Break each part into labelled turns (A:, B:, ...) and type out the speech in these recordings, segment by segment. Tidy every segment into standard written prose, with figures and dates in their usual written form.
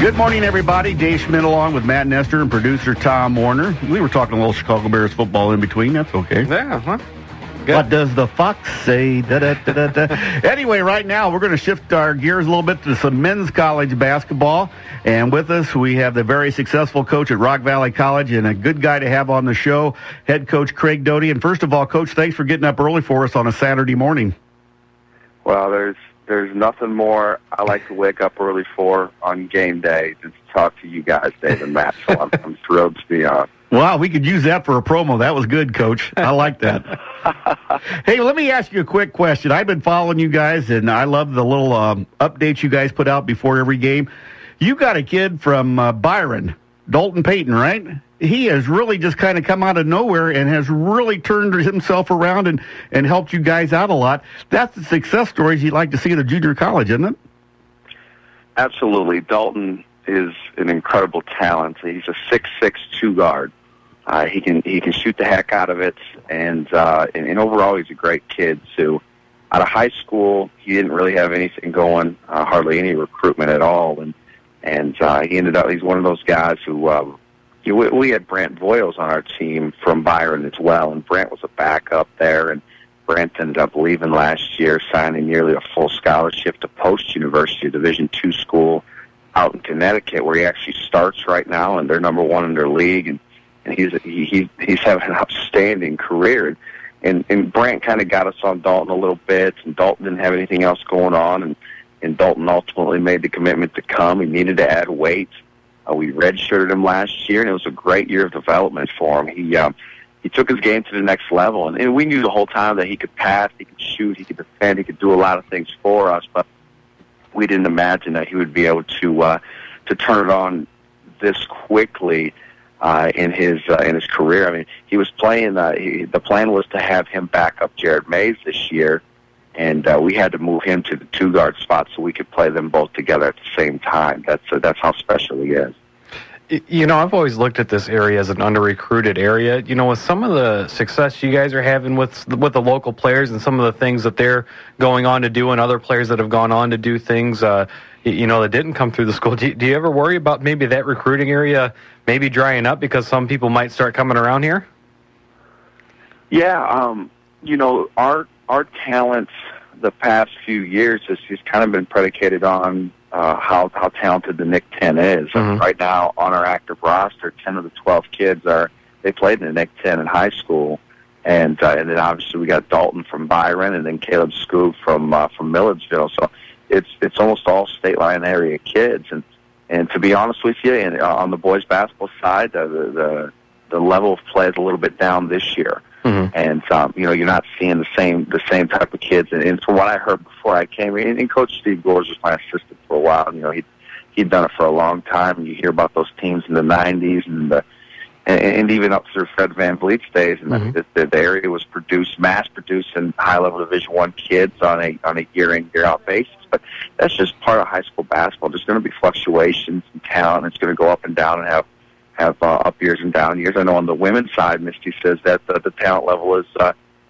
A: Good morning, everybody. Dave Schmidt along with Matt Nestor and producer Tom Warner. We were talking a little Chicago Bears football in between. That's okay.
B: Yeah, huh? Good.
A: What does the fox say? Da, da, da, da, da. Anyway, right now we're going to shift our gears a little bit to some men's college basketball. And with us, we have the very successful coach at Rock Valley College and a good guy to have on the show, head coach Craig Doty. And first of all, Coach, thanks for getting up early for us on a Saturday morning.
C: Well, there's nothing more I like to wake up early for on game day than to talk to you guys, Dave and Matt. So I'm thrilled to be on.
A: Wow, we could use that for a promo. That was good, Coach. I like that. Hey, let me ask you a quick question. I've been following you guys, and I love the little updates you guys put out before every game. You got a kid from Byron, Dalton Payton, right? He has really just kind of come out of nowhere and has really turned himself around and helped you guys out a lot. That's the success stories you'd like to see at a junior college, isn't it?
C: Absolutely. Dalton is an incredible talent. He's a 6'6" two-guard. He can shoot the heck out of it, and overall he's a great kid too. Out of high school, he didn't really have anything going, hardly any recruitment at all, and he ended up. He's one of those guys who we had Brant Voiles on our team from Byron as well, and Brant was a backup there, and Brant ended up leaving last year, signing nearly a full scholarship to Post University, a Division II school out in Connecticut, where he actually starts right now, and they're number one in their league, and he's having an outstanding career. And Brant kind of got us on Dalton a little bit, and Dalton didn't have anything else going on, and Dalton ultimately made the commitment to come. He needed to add weight. We redshirted him last year, and it was a great year of development for him. He took his game to the next level, and we knew the whole time that he could pass, he could shoot, he could defend, he could do a lot of things for us, but we didn't imagine that he would be able to turn it on this quickly in his career. I mean, he was playing. The plan was to have him back up Jared Mays this year, and we had to move him to the two-guard spot so we could play them both together at the same time. That's how special he is.
B: You know, I've always looked at this area as an under-recruited area. You know, with some of the success you guys are having with the local players and some of the things that they're going on to do, and other players that have gone on to do things, that didn't come through the school. Do you ever worry about maybe that recruiting area maybe drying up because some people might start coming around here?
C: Yeah, our talent the past few years has kind of been predicated on how talented the Nick 10 is.
B: Mm-hmm.
C: Right now, on our active roster, 10 of the 12 kids they played in the Nick 10 in high school, and then obviously we got Dalton from Byron, and then Caleb Scoop from Milledgeville. So it's almost all state line area kids, and to be honest with you, and on the boys basketball side, the level of play is a little bit down this year.
B: Mm-hmm.
C: And you're not seeing the same type of kids. And from what I heard before I came here, and Coach Steve Gores was my assistant for a while. He'd done it for a long time. And you hear about those teams in the '90s and even up through Fred Van Vliet's days. And
B: mm-hmm.
C: the area was mass producing high level Division I kids on a year in year out basis. But that's just part of high school basketball. There's going to be fluctuations in talent. It's going to go up and down and have up years and down years. I know on the women's side, Misty says that the talent level is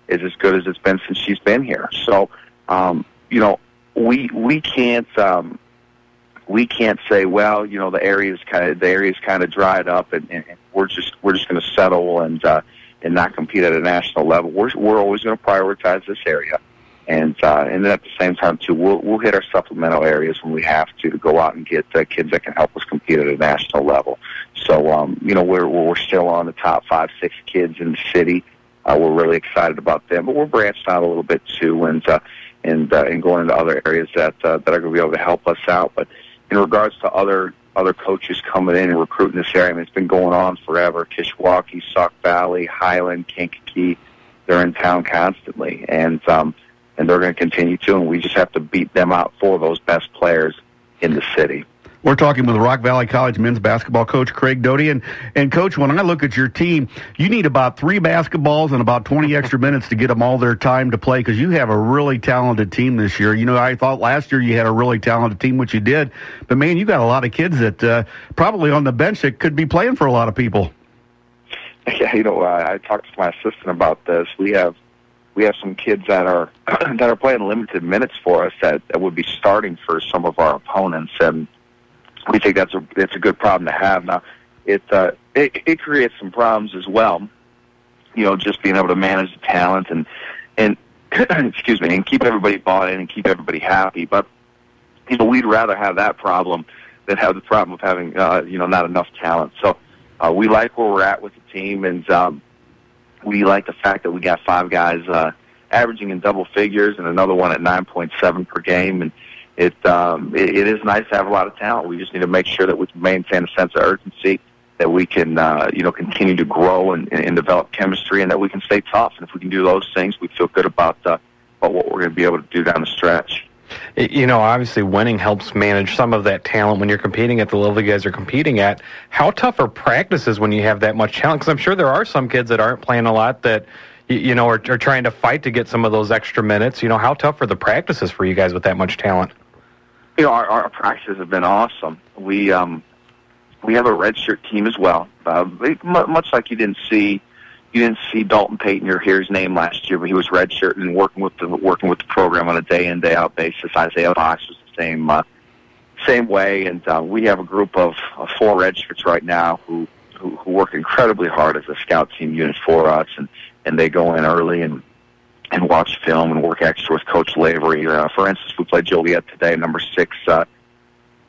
C: as good as it's been since she's been here. So, we can't say, well, the area's kind of dried up, and we're just going to settle and not compete at a national level. We're always going to prioritize this area. And then at the same time too, we'll hit our supplemental areas when we have to go out and get kids that can help us compete at a national level. So we're still on the top 5-6 kids in the city. We're really excited about them, but we're branched out a little bit too, and going into other areas that are going to be able to help us out. But in regards to other coaches coming in and recruiting this area, I mean, it's been going on forever. Kishwaukee, Sauk Valley, Highland, Kankakee, they're in town constantly, and they're going to continue to, and we just have to beat them out for those best players in the city.
A: We're talking with Rock Valley College men's basketball coach Craig Doty. And Coach, when I look at your team, you need about 3 basketballs and about 20 extra minutes to get them all their time to play, because you have a really talented team this year. I thought last year you had a really talented team, which you did. But, man, you got a lot of kids that probably on the bench that could be playing for a lot of people.
C: Yeah, I talked to my assistant about this. We have some kids that are playing limited minutes for us that would be starting for some of our opponents, and we think that's a good problem to have. Now, it creates some problems as well. Just being able to manage the talent and excuse me, and keep everybody bought in and keep everybody happy. But we'd rather have that problem than have the problem of having not enough talent. So we like where we're at with the team, and we like the fact that we got 5 guys averaging in double figures and another one at 9.7 per game. And it is nice to have a lot of talent. We just need to make sure that we can maintain a sense of urgency, that we can continue to grow and develop chemistry, and that we can stay tough. And if we can do those things, we feel good about what we're going to be able to do down the stretch.
B: Obviously winning helps manage some of that talent when you're competing at the level you guys are competing at. How tough are practices when you have that much talent? Because I'm sure there are some kids that aren't playing a lot that are trying to fight to get some of those extra minutes. How tough are the practices for you guys with that much talent?
C: Our practices have been awesome. We have a redshirt team as well. Much like you didn't see Dalton Payton or hear his name last year, but he was redshirt and working with the program on a day in, day out basis. Isaiah Fox was the same way, and we have a group of 4 redshirts right now who work incredibly hard as a scout team unit for us, and they go in early and watch film and work extra with Coach Lavery. For instance, we played Joliet today, number 6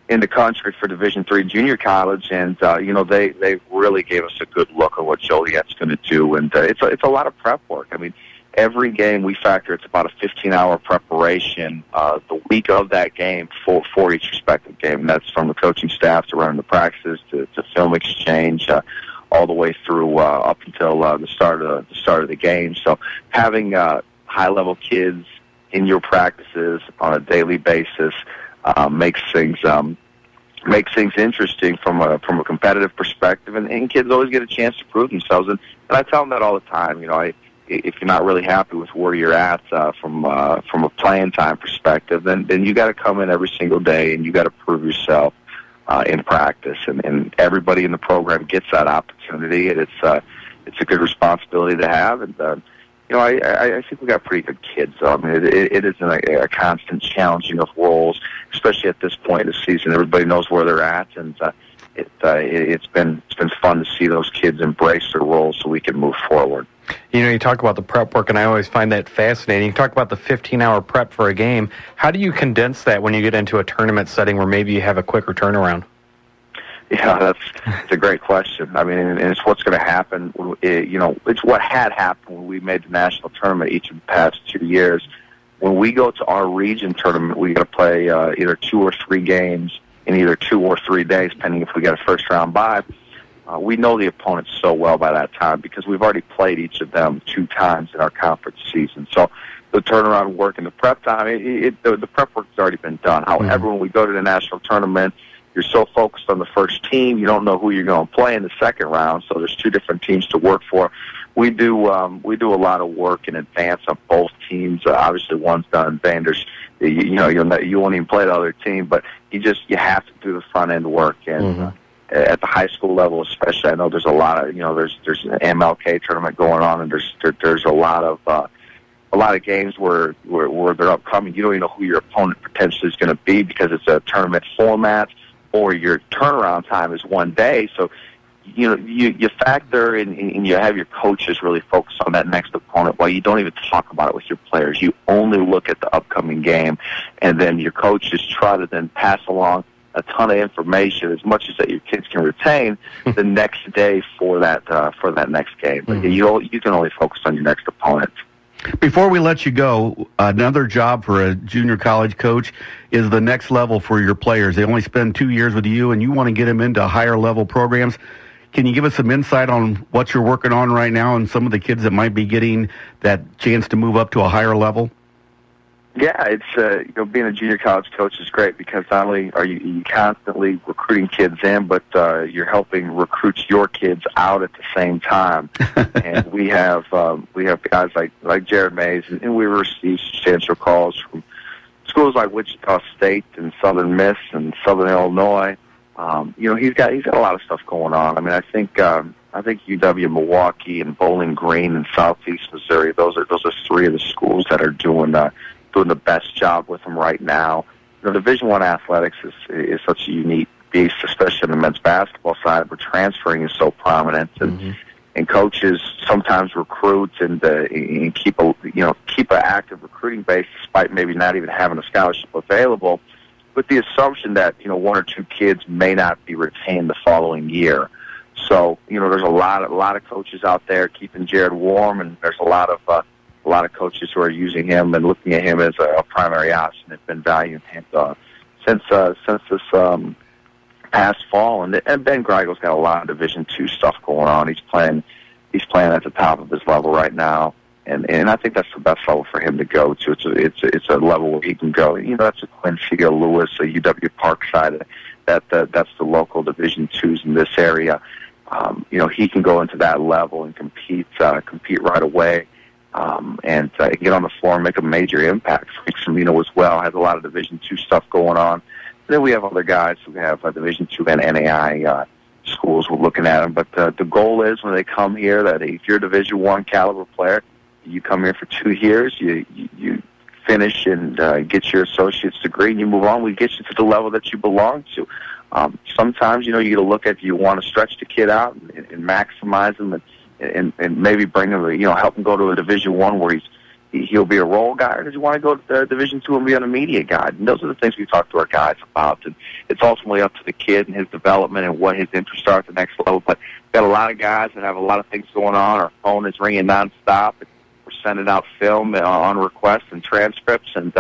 C: in the country for Division III junior college, and they really gave us a good look at what Joliet's going to do, and it's a lot of prep work. I mean, every game we factor it's about a 15-hour preparation the week of that game for each respective game. And that's from the coaching staff to running the practices to film exchange, all the way through up until the start of the game. So having high-level kids in your practices on a daily basis makes things interesting from a competitive perspective, and kids always get a chance to prove themselves. And I tell them that all the time. If you're not really happy with where you're at from a playing time perspective, then you got to come in every single day and you got to prove yourself in practice. And everybody in the program gets that opportunity, and it's a good responsibility to have. And I think we got pretty good kids. I mean, it isn't a constant challenging of roles, especially at this point in the season. Everybody knows where they're at, and it's been fun to see those kids embrace their roles so we can move forward.
B: You talk about the prep work, and I always find that fascinating. You talk about the 15-hour prep for a game. How do you condense that when you get into a tournament setting where maybe you have a quicker turnaround?
C: Yeah, it's a great question. I mean, and it's what's going to happen. It's what had happened when we made the national tournament each of the past 2 years. When we go to our region tournament, we got to play either 2 or 3 games in either 2 or 3 days, depending if we got a first-round bye. We know the opponents so well by that time because we've already played each of them 2 times in our conference season. So the turnaround work and the prep time, the prep work has already been done. However, when we go to the national tournament, you're so focused on the first team, you don't know who you're going to play in the second round. So there's 2 different teams to work for. We do a lot of work in advance on both teams. Obviously, one's done in vain. You won't even play the other team, but you have to do the front end work. And at the high school level, especially, I know there's a lot of there's an MLK tournament going on, and there's a lot of games where they're upcoming. You don't even know who your opponent potentially is going to be because it's a tournament format, or your turnaround time is 1 day. So you factor in and you have your coaches really focus on that next opponent while you don't even talk about it with your players. You only look at the upcoming game, and then your coaches try to then pass along a ton of information, as much as that your kids can retain the next day for that next game. But you can only focus on your next opponent.
A: Before we let you go, another job for a junior college coach is the next level for your players. They only spend 2 years with you, and you want to get them into higher level programs. Can you give us some insight on what you're working on right now and some of the kids that might be getting that chance to move up to a higher level?
C: Yeah, it's being a junior college coach is great because not only are you constantly recruiting kids in, but you're helping recruit your kids out at the same time. And we have guys like Jared Mays, and we receive substantial calls from schools like Wichita State and Southern Miss and Southern Illinois. He's got a lot of stuff going on. I mean, I think UW Milwaukee and Bowling Green and Southeast Missouri. Those are 3 of the schools that are doing the best job with them right now. Division I athletics is such a unique beast, especially on the men's basketball side, where transferring is so prominent, and coaches sometimes recruit and keep an active recruiting base despite maybe not even having a scholarship available, with the assumption that one or two kids may not be retained the following year. So there's a lot of coaches out there keeping Jared warm, and there's a lot of coaches who are using him and looking at him as a primary option. They've been valuing him since this past fall. And Ben Greigel's got a lot of Division II stuff going on. He's playing at the top of his level right now, and I think that's the best level for him to go to. It's a level where he can go. That's a Quincy, a Lewis, a UW Parkside. That's the local Division IIs in this area. He can go into that level and compete right away. And get on the floor and make a major impact. Frank Cimino as well has a lot of Division II stuff going on. And then we have other guys who have Division II and NAI schools. We're looking at them, but the goal is when they come here that if you're a Division I caliber player, you come here for 2 years, you finish and get your associate's degree, and you move on. We get you to the level that you belong to. Sometimes you got to look at, you want to stretch the kid out and maximize him and maybe bring him, help him go to a Division I where he'll be a role guy, or does he want to go to Division II and be an immediate guy? And those are the things we talk to our guys about. And it's ultimately up to the kid and his development and what his interests are at the next level. But we've got a lot of guys that have a lot of things going on. Our phone is ringing nonstop. We're sending out film on request and transcripts, and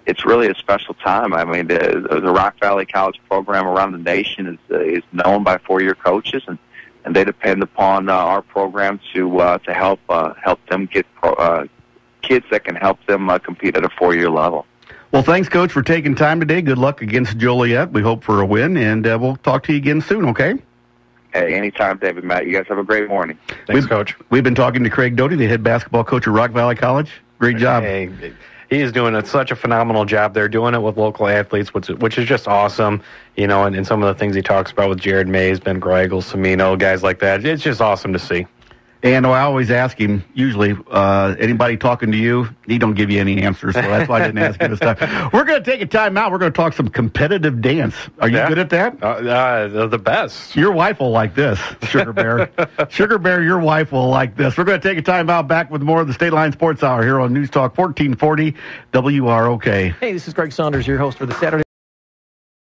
C: it's really a special time. I mean, the Rock Valley College program around the nation is known by four-year coaches, and they depend upon our program to help them get kids that can help them compete at a four-year level.
A: Well, thanks, Coach, for taking time today. Good luck against Joliet. We hope for a win, and we'll talk to you again soon, okay?
C: Hey, anytime, David, Matt. You guys have a great morning.
B: Thanks, Coach.
A: We've been talking to Craig Doty, the head basketball coach at Rock Valley College. Great job.
B: Hey, he is doing such a phenomenal job. They're doing it with local athletes, which is just awesome. And some of the things he talks about with Jared Mays, Ben Greigel, Cimino, guys like that. It's just awesome to see.
A: And I always ask him, usually, anybody talking to you, he don't give you any answers, so that's why I didn't ask him this time. We're going to take a time out. We're going to talk some competitive dance. Are you good at that?
B: The best.
A: Your wife will like this, Sugar Bear. Sugar Bear, your wife will like this. We're going to take a time out, back with more of the State Line Sports Hour here on News Talk 1440 WROK.
D: Hey, this is Greg Saunders, your host for the Saturday